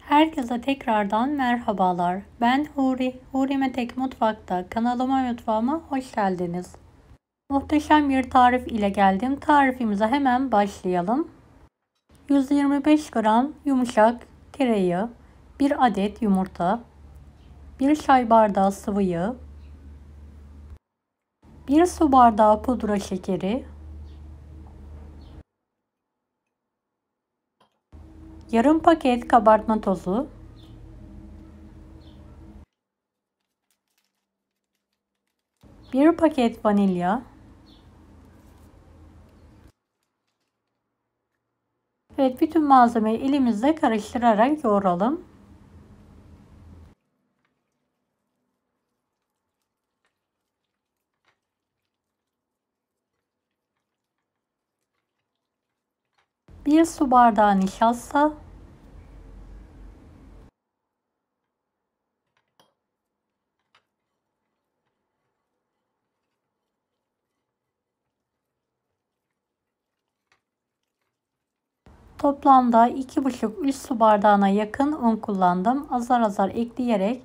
Herkese tekrardan merhabalar. Ben Huri. Huri Metek Mutfak'ta kanalıma ve mutfağıma hoş geldiniz. Muhteşem bir tarif ile geldim. Tarifimize hemen başlayalım. 125 gram yumuşak tereyağı, 1 adet yumurta, 1 çay bardağı sıvı yağ, 1 su bardağı pudra şekeri, yarım paket kabartma tozu, 1 paket vanilya. Evet, bütün malzemeyi elimizle karıştırarak yoğuralım. Bir su bardağı nişasta, toplamda 2,5-3 su bardağına yakın un kullandım. Azar azar ekleyerek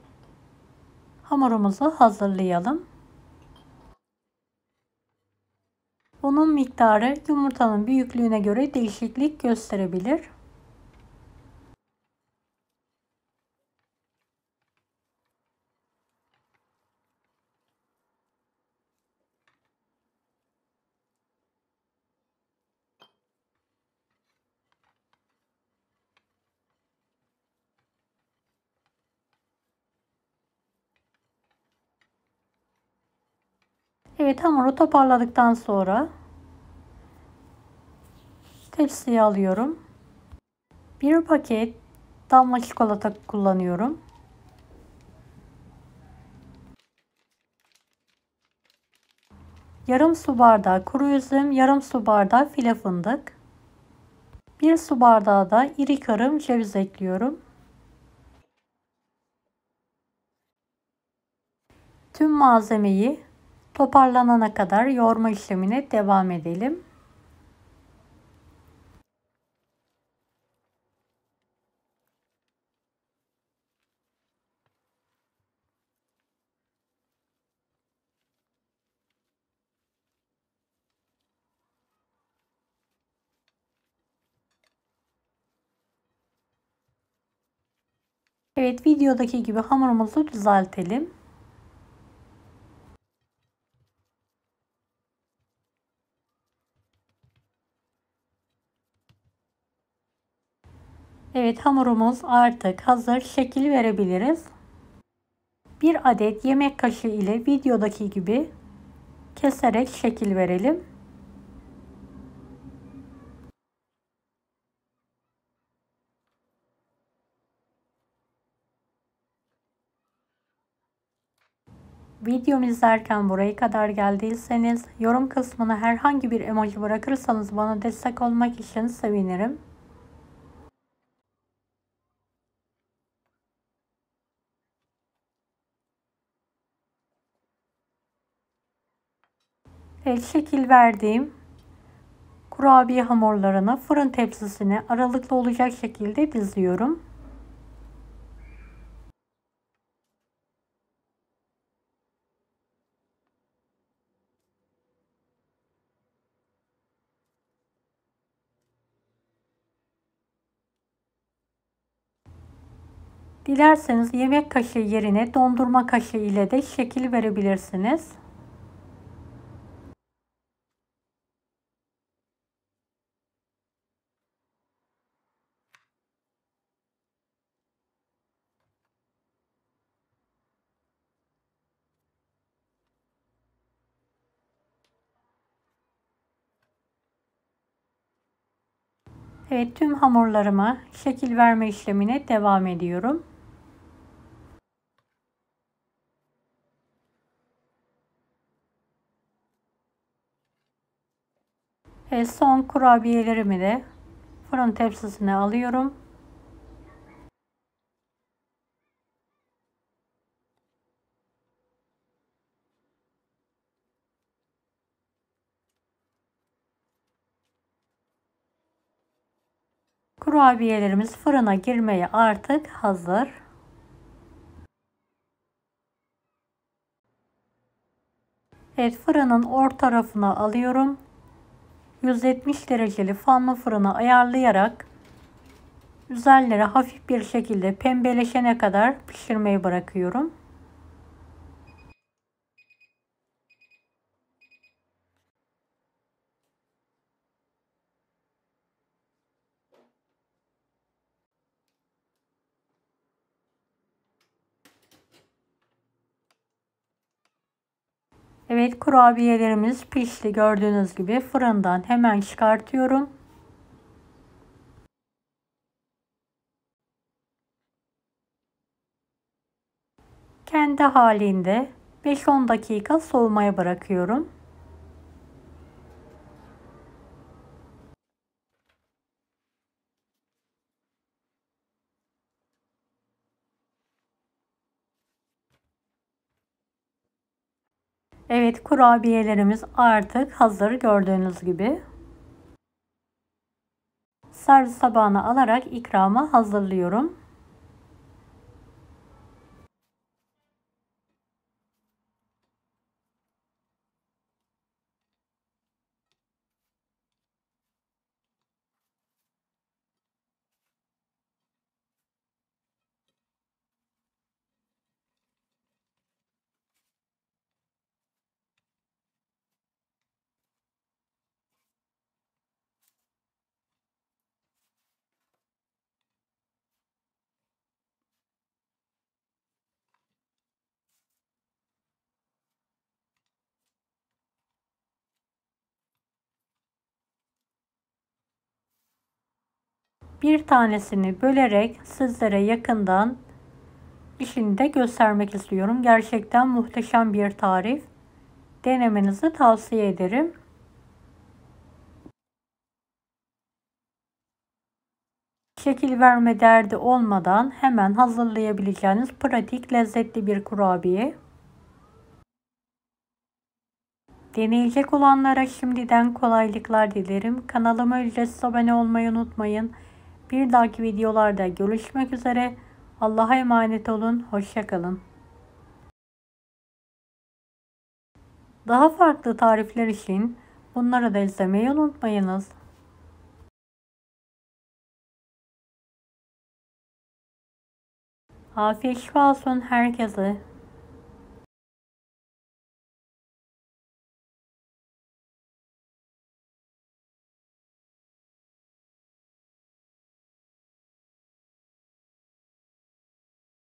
hamurumuzu hazırlayalım. Unun miktarı yumurtanın büyüklüğüne göre değişiklik gösterebilir. Evet, hamuru toparladıktan sonra tepsiye alıyorum. Bir paket damla çikolata kullanıyorum. Yarım su bardağı kuru üzüm, yarım su bardağı file fındık. 1 su bardağı da iri karım ceviz ekliyorum. Tüm malzemeyi toparlanana kadar yoğurma işlemine devam edelim. Evet, videodaki gibi hamurumuzu düzeltelim. Evet, hamurumuz artık hazır, şekil verebiliriz. 1 adet yemek kaşığı ile videodaki gibi keserek şekil verelim. Videomu izlerken buraya kadar geldiyseniz yorum kısmına herhangi bir emoji bırakırsanız bana destek olmak için sevinirim. Evet, şekil verdiğim kurabiye hamurlarını fırın tepsisine aralıklı olacak şekilde diziyorum. Dilerseniz yemek kaşığı yerine dondurma kaşığı ile de şekil verebilirsiniz. Evet, tüm hamurlarıma şekil verme işlemine devam ediyorum. Son kurabiyelerimi de fırın tepsisine alıyorum. kurabiyelerimiz fırına girmeye artık hazır. Evet, fırının orta tarafına alıyorum. 170 dereceli fanlı fırına ayarlayarak üzerleri hafif bir şekilde pembeleşene kadar pişirmeyi bırakıyorum. Evet, kurabiyelerimiz pişti. Gördüğünüz gibi fırından hemen çıkartıyorum. Kendi halinde 5-10 dakika soğumaya bırakıyorum. Evet, kurabiyelerimiz artık hazır gördüğünüz gibi. Servis tabağına alarak ikrama hazırlıyorum. Bir tanesini bölerek sizlere yakından işini de göstermek istiyorum. Gerçekten muhteşem bir tarif. Denemenizi tavsiye ederim. Şekil verme derdi olmadan hemen hazırlayabileceğiniz pratik, lezzetli bir kurabiye. Deneyecek olanlara şimdiden kolaylıklar dilerim. Kanalıma ücretsiz abone olmayı unutmayın. Bir dahaki videolarda görüşmek üzere. Allah'a emanet olun. Hoşça kalın. Daha farklı tarifler için bunları da izlemeyi unutmayınız. Afiyet şifa olsun herkese.